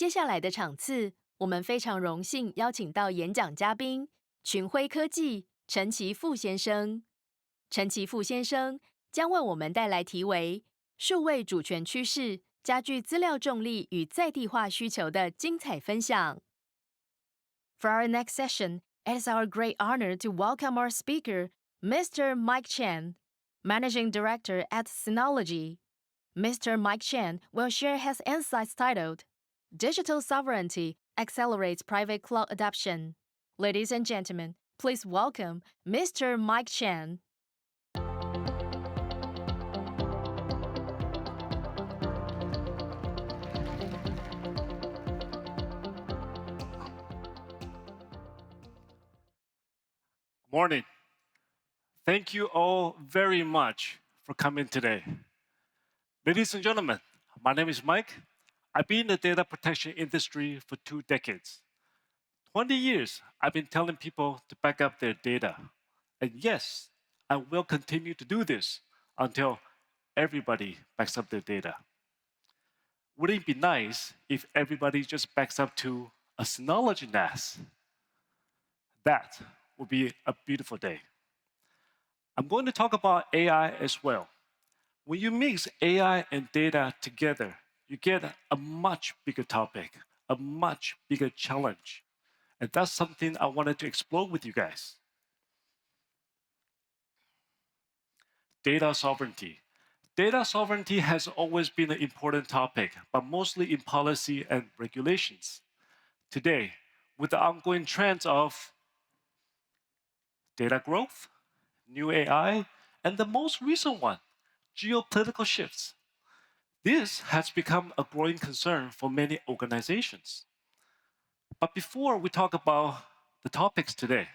接下来的场次，我们非常荣幸邀请到演讲嘉宾群晖科技陈其富先生。陈其富先生将为我们带来题为“数位主权趋势加剧资料重力与在地化需求”的精彩分享。For our next session, it is our great honor to welcome our speaker, Mr. Mike Chen, Managing Director at Synology. Mr. Mike Chen will share his insights titled Digital Sovereignty Accelerates Private Cloud Adoption. Ladies and gentlemen, please welcome Mr. Mike Chen. Morning. Thank you all very much for coming today. Ladies and gentlemen, my name is Mike. I've been in the data protection industry for 2 decades. 20 years, I've been telling people to back up their data. And yes, I will continue to do this until everybody backs up their data. Wouldn't it be nice if everybody just backs up to a Synology NAS? That would be a beautiful day. I'm going to talk about AI as well. When you mix AI and data together, you get a much bigger topic, a much bigger challenge. And that's something I wanted to explore with you guys. Data sovereignty. Data sovereignty has always been an important topic, but mostly in policy and regulations. Today, with the ongoing trends of data growth, new AI, and the most recent one, geopolitical shifts, this has become a growing concern for many organizations. But before we talk about the topics today,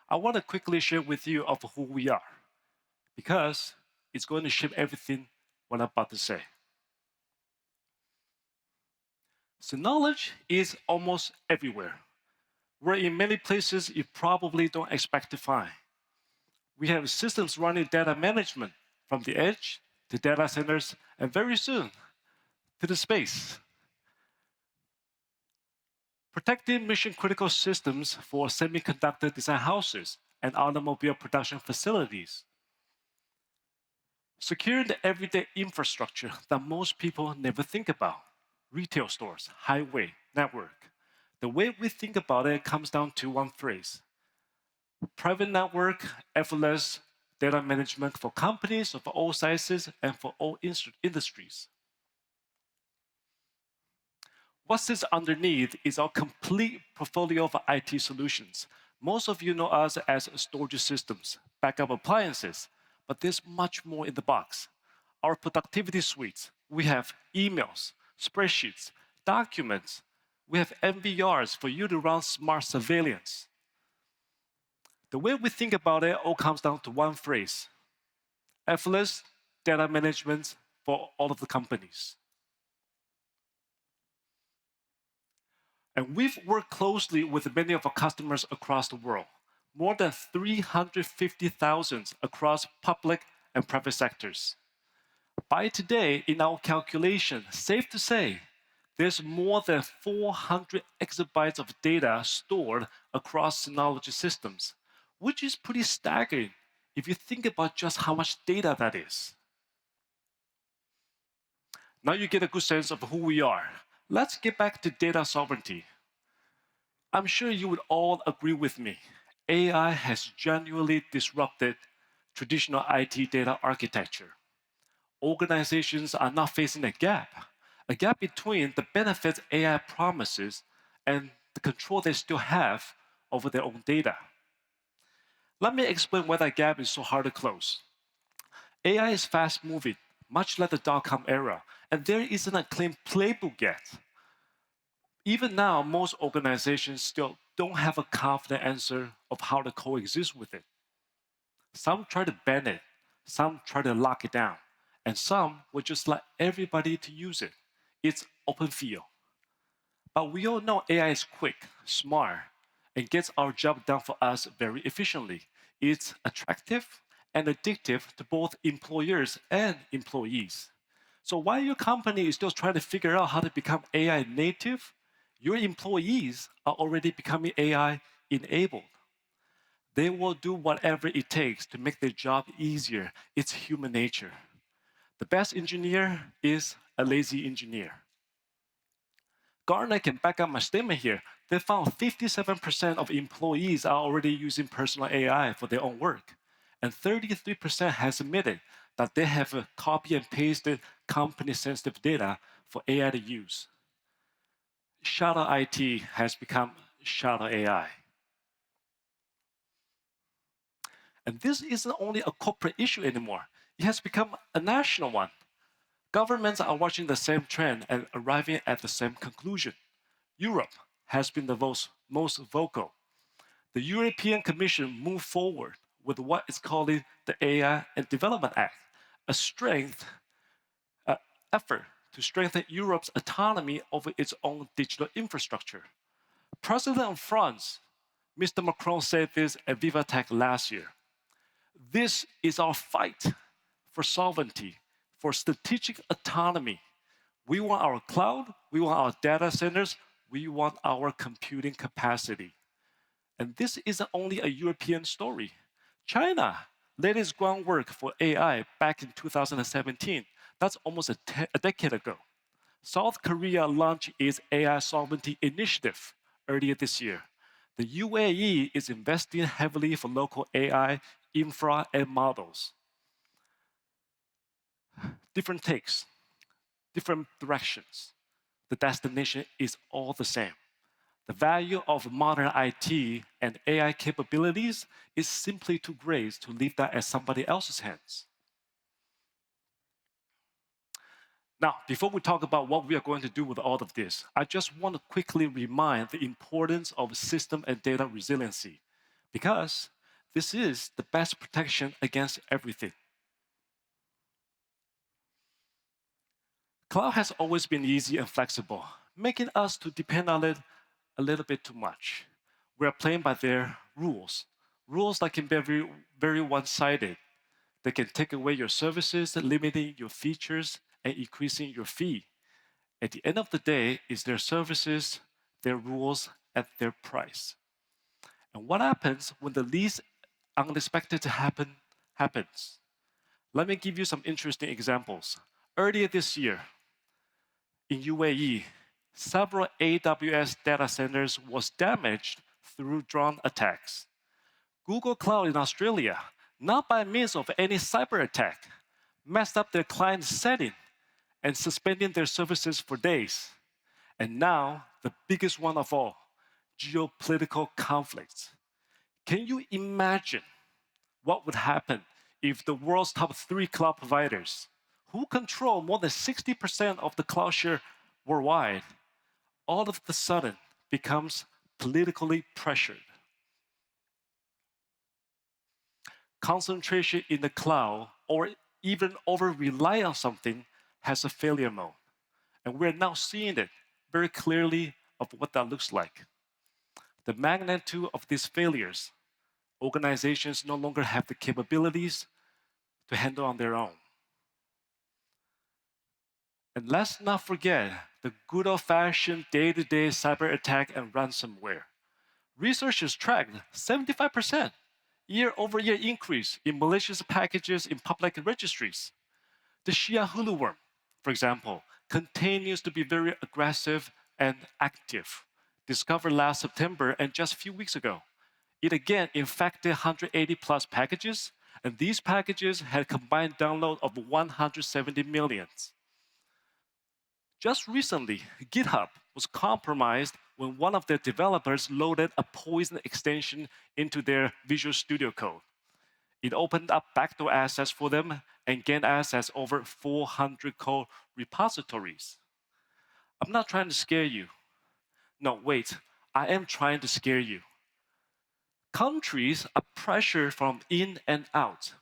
I want to quickly share with you of who we are, because it's going to shape everything what I'm about to say. So knowledge is almost everywhere. We're in many places you probably don't expect to find. We have systems running data management from the edge to data centers, and very soon to the space. Protecting mission-critical systems for semiconductor design houses and automobile production facilities. Securing the everyday infrastructure that most people never think about. Retail stores, highway, network. The way we think about it comes down to one phrase. Private network, effortless data management for companies of all sizes and for all industries. What sits underneath is our complete portfolio of IT solutions. Most of you know us as storage systems, backup appliances, but there's much more in the box. Our productivity suites, we have emails, spreadsheets, documents, we have MVRs for you to run smart surveillance. The way we think about it all comes down to one phrase: effortless data management for all of the companies. And we've worked closely with many of our customers across the world, more than 350,000 across public and private sectors. By today, in our calculation, safe to say, there's more than 400 exabytes of data stored across Synology systems, which is pretty staggering if you think about just how much data that is. Now you get a good sense of who we are. Let's get back to data sovereignty. I'm sure you would all agree with me. AI has genuinely disrupted traditional IT data architecture. Organizations are now facing a gap between the benefits AI promises and the control they still have over their own data. Let me explain why that gap is so hard to close. AI is fast moving, much like the dot-com era, and there isn't a clean playbook yet. Even now, most organizations still don't have a confident answer of how to coexist with it. Some try to ban it, some try to lock it down, and some will just let everybody to use it. It's open field. But we all know AI is quick, smart, and gets our job done for us very efficiently. It's attractive and addictive to both employers and employees. So while your company is still trying to figure out how to become AI native, Your employees are already becoming AI enabled. They will do whatever it takes to make their job easier. It's human nature. The best engineer is a lazy engineer. Gartner can back up my statement here. They found 57% of employees are already using personal AI for their own work. And 33% has admitted that they have copy and pasted company sensitive data for AI to use. Shadow IT has become shadow AI. And this isn't only a corporate issue anymore, it has become a national one. Governments are watching the same trend and arriving at the same conclusion. Europe has been the most vocal. The European Commission moved forward with what is calling the AI and Development Act, a effort to strengthen Europe's autonomy over its own digital infrastructure. President of France, Mr. Macron, said this at VivaTech last year. This is our fight for sovereignty, for strategic autonomy. We want our cloud, we want our data centers, we want our computing capacity. And this isn't only a European story. China laid its groundwork for AI back in 2017. That's almost a decade ago. South Korea launched its AI sovereignty initiative earlier this year. The UAE is investing heavily for local AI infra and models. Different takes, different directions. The destination is all the same. The value of modern IT and AI capabilities is simply too great to leave that at somebody else's hands. Now, before we talk about what we are going to do with all of this, I just want to quickly remind the importance of system and data resiliency, because this is the best protection against everything. Cloud has always been easy and flexible, making us to depend on it a little bit too much. We are playing by their rules, rules that can be very, very one-sided. They can take away your services, limiting your features and increasing your fee. At the end of the day, it's their services, their rules, at their price. And what happens when the least unexpected to happens? Let me give you some interesting examples. Earlier this year, in UAE, several AWS data centers was damaged through drone attacks. Google Cloud in Australia, not by means of any cyber attack, messed up their client setting and suspending their services for days. And now, the biggest one of all, geopolitical conflicts. Can you imagine what would happen if the world's top 3 cloud providers, who control more than 60% of the cloud share worldwide, all of a sudden becomes politically pressured? Concentration in the cloud or even over rely on something has a failure mode. And we're now seeing it very clearly of what that looks like. The magnitude of these failures, organizations no longer have the capabilities to handle on their own. And let's not forget the good old-fashioned day-to-day cyber attack and ransomware. Researchers tracked 75% year-over-year increase in malicious packages in public registries. The Shia Hulu worm, for example, continues to be very aggressive and active. Discovered last September and just a few weeks ago. It again infected 180 plus packages, and these packages had combined download of 170 million. Just recently, GitHub was compromised when one of their developers loaded a poison extension into their Visual Studio Code. It opened up backdoor access for them and gained access over 400 code repositories. I'm not trying to scare you. No, wait, I am trying to scare you. Countries are pressured from in and out.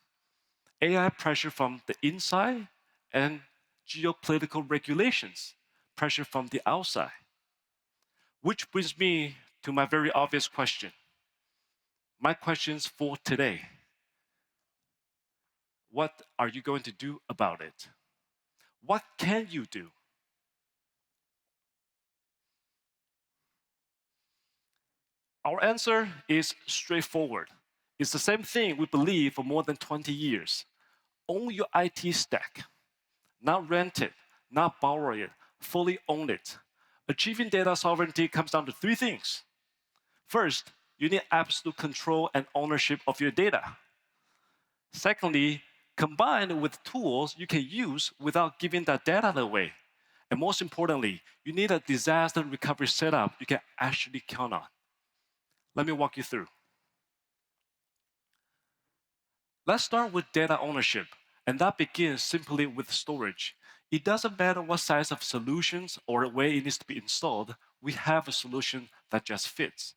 AI pressure from the inside and geopolitical regulations, pressure from the outside. Which brings me to my very obvious question. My questions for today. What are you going to do about it? What can you do? Our answer is straightforward. It's the same thing we believe for more than 20 years. Own your IT stack. Not rent it, not borrow it, fully own it. Achieving data sovereignty comes down to three things. First, you need absolute control and ownership of your data. Secondly, combined with tools you can use without giving that data away. And most importantly, you need a disaster recovery setup you can actually count on. Let me walk you through. Let's start with data ownership, and that begins simply with storage. It doesn't matter what size of solutions or where it needs to be installed, we have a solution that just fits.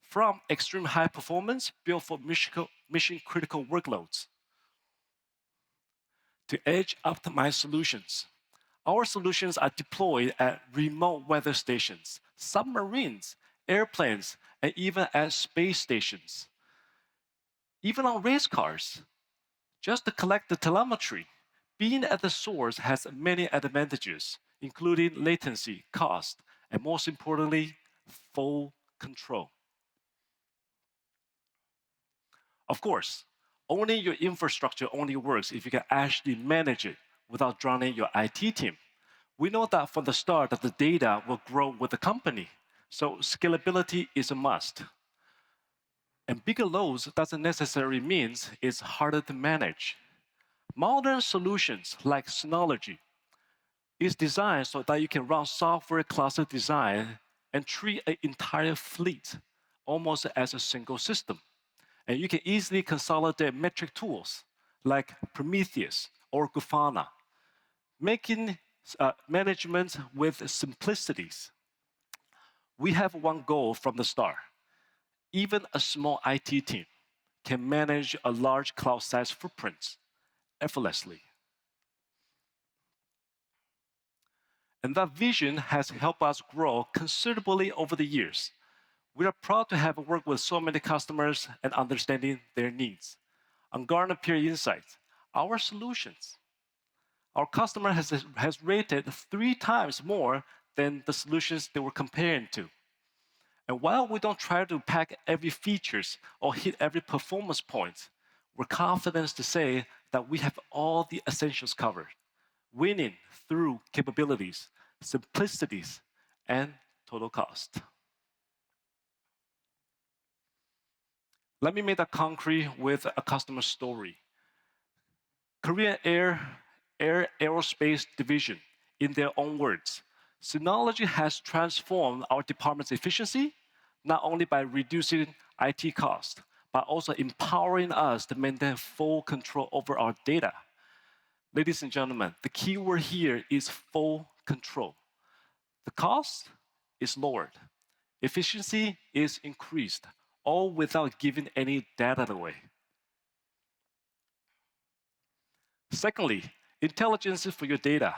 From extreme high performance built for mission critical workloads to edge optimized solutions. Our solutions are deployed at remote weather stations, submarines, airplanes, and even at space stations. Even on race cars, just to collect the telemetry. Being at the source has many advantages, including latency, cost, and most importantly, full control. Of course, owning your infrastructure only works if you can actually manage it without drowning your IT team. We know that from the start that the data will grow with the company, so scalability is a must. And bigger loads doesn't necessarily mean it's harder to manage. Modern solutions like Synology is designed so that you can run software cluster design and treat an entire fleet almost as a single system. And you can easily consolidate metric tools like Prometheus or Grafana, making management with simplicities. We have one goal from the start. Even a small IT team can manage a large cloud size footprint effortlessly. And that vision has helped us grow considerably over the years. We are proud to have worked with so many customers and understanding their needs. On Gartner Peer Insights, our solutions, our customer has rated 3 times more than the solutions they were comparing to. And while we don't try to pack every features or hit every performance point, we're confident to say that we have all the essentials covered, winning through capabilities, simplicities, and total cost. Let me make that concrete with a customer story. Korean Aerospace Division, in their own words, Synology has transformed our department's efficiency, not only by reducing IT costs, but also empowering us to maintain full control over our data. Ladies and gentlemen, the key word here is full control. The cost is lowered. Efficiency is increased, all without giving any data away. Secondly, intelligence for your data.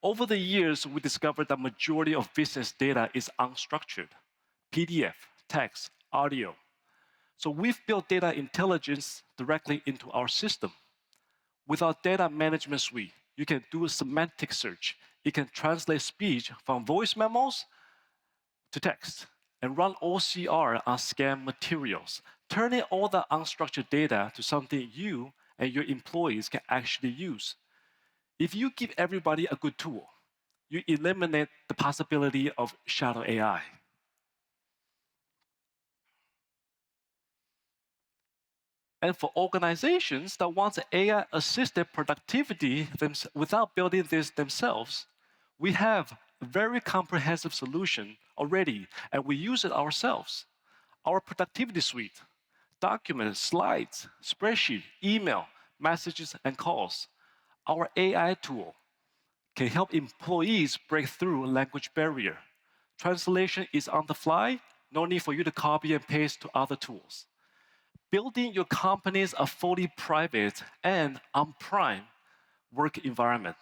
Over the years, we discovered that majority of business data is unstructured. PDF, text, audio. So we've built data intelligence directly into our system. With our data management suite, you can do a semantic search. It can translate speech from voice memos to text and run OCR on scanned materials, turning all the unstructured data to something you and your employees can actually use. If you give everybody a good tool, you eliminate the possibility of shadow AI. And for organizations that want AI-assisted productivity without building this themselves, we have a very comprehensive solution already, and we use it ourselves. Our productivity suite, documents, slides, spreadsheet, email, messages, and calls. Our AI tool can help employees break through language barrier. Translation is on the fly, no need for you to copy and paste to other tools. Building your company's a fully private and on-prem work environment.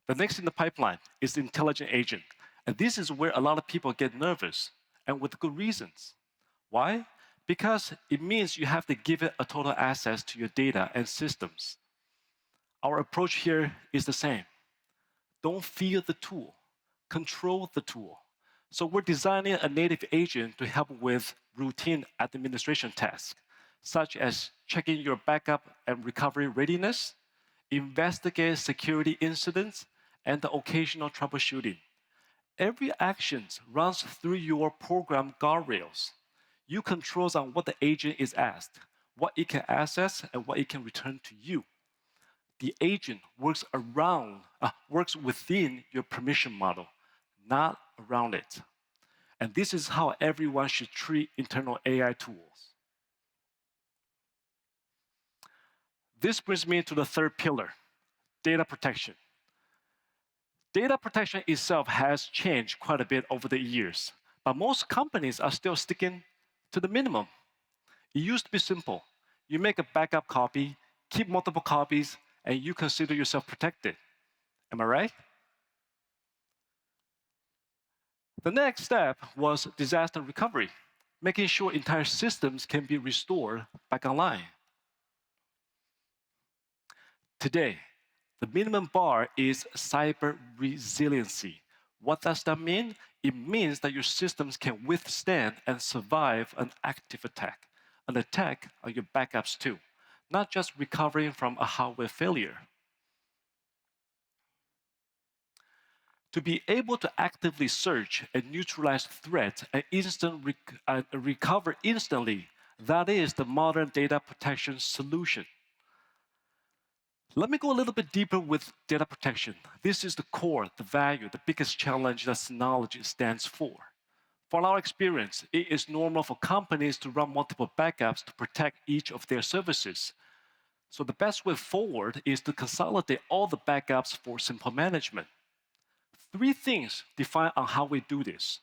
The next in the pipeline is the intelligent agent. And this is where a lot of people get nervous, and with good reasons. Why? Because it means you have to give it a total access to your data and systems. Our approach here is the same. Don't fear the tool, control the tool. So we're designing a native agent to help with routine administration tasks, such as checking your backup and recovery readiness, investigate security incidents, and the occasional troubleshooting. Every action runs through your program guardrails. You controls on what the agent is asked, what it can access, and what it can return to you. The agent works within your permission model, not around it. And this is how everyone should treat internal AI tools. This brings me to the third pillar, data protection. Data protection itself has changed quite a bit over the years, but most companies are still sticking to the minimum. It used to be simple. You make a backup copy, keep multiple copies, and you consider yourself protected. Am I right? The next step was disaster recovery, making sure entire systems can be restored back online. Today, the minimum bar is cyber resiliency. What does that mean? It means that your systems can withstand and survive an active attack, an attack on your backups too, not just recovering from a hardware failure. To be able to actively search and neutralize threats and recover instantly, that is the modern data protection solution. Let me go a little bit deeper with data protection. This is the core, the value, the biggest challenge that Synology stands for. From our experience, it is normal for companies to run multiple backups to protect each of their services. So the best way forward is to consolidate all the backups for simple management. Three things define on how we do this.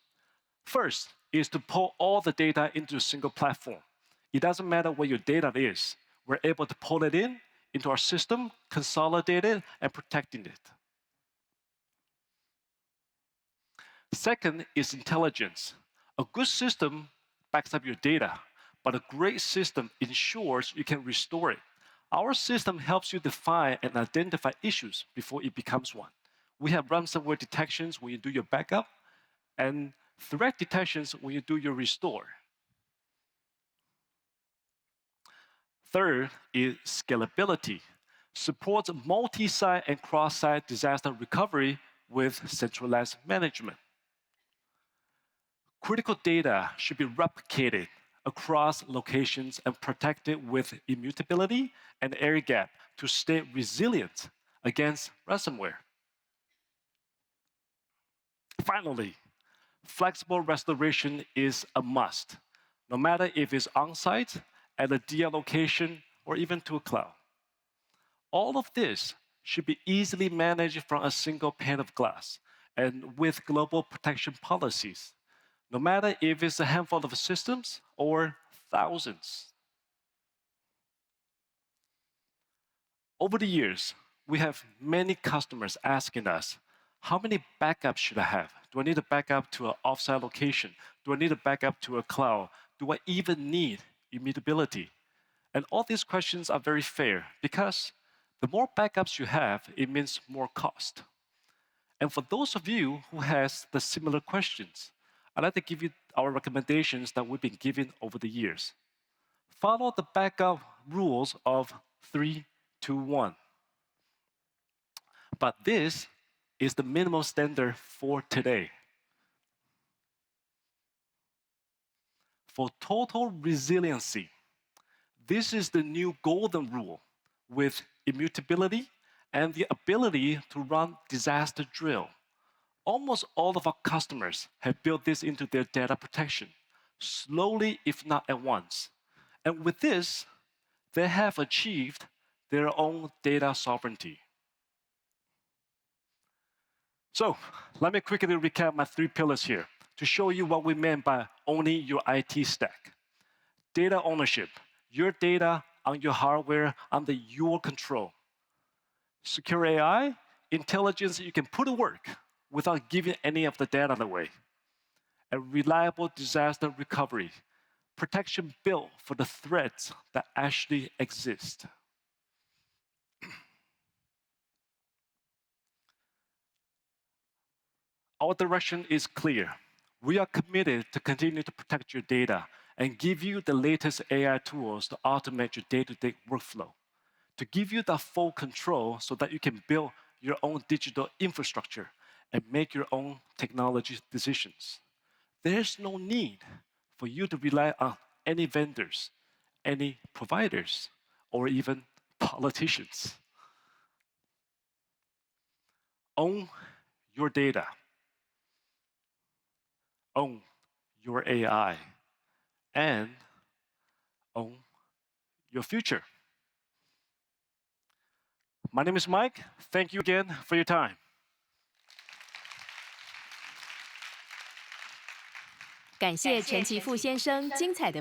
First is to pull all the data into a single platform. It doesn't matter where your data is. We're able to pull it in into our system, consolidate it, and protecting it. Second is intelligence. A good system backs up your data, but a great system ensures you can restore it. Our system helps you define and identify issues before it becomes one. We have ransomware detections when you do your backup, and threat detections when you do your restore. Third is scalability. Supports multi-site and cross-site disaster recovery with centralized management. Critical data should be replicated across locations and protected with immutability and air gap to stay resilient against ransomware. Finally, flexible restoration is a must, no matter if it's on-site, at a DR location, or even to a cloud. All of this should be easily managed from a single pane of glass and with global protection policies, no matter if it's a handful of systems or thousands. Over the years, we have many customers asking us, how many backups should I have? Do I need a backup to an offsite location? Do I need a backup to a cloud? Do I even need immutability? And all these questions are very fair because the more backups you have, it means more cost. And for those of you who has the similar questions, I'd like to give you our recommendations that we've been giving over the years. Follow the backup rules of 3, 2, 1. But this is the minimum standard for today. For total resiliency, this is the new golden rule with immutability and the ability to run disaster drill. Almost all of our customers have built this into their data protection, slowly if not at once. And with this, they have achieved their own data sovereignty. So let me quickly recap my 3 pillars here to show you what we meant by owning your IT stack. Data ownership, your data on your hardware under your control. Secure AI, intelligence you can put to work without giving any of the data away. And reliable disaster recovery, protection built for the threats that actually exist. Our direction is clear. We are committed to continue to protect your data and give you the latest AI tools to automate your day-to-day workflow, to give you the full control so that you can build your own digital infrastructure and make your own technology decisions. There's no need for you to rely on any vendors, any providers, or even politicians. Own your data. Own your AI. And own your future. My name is Mike. Thank you again for your time. 感谢陈其富先生精彩的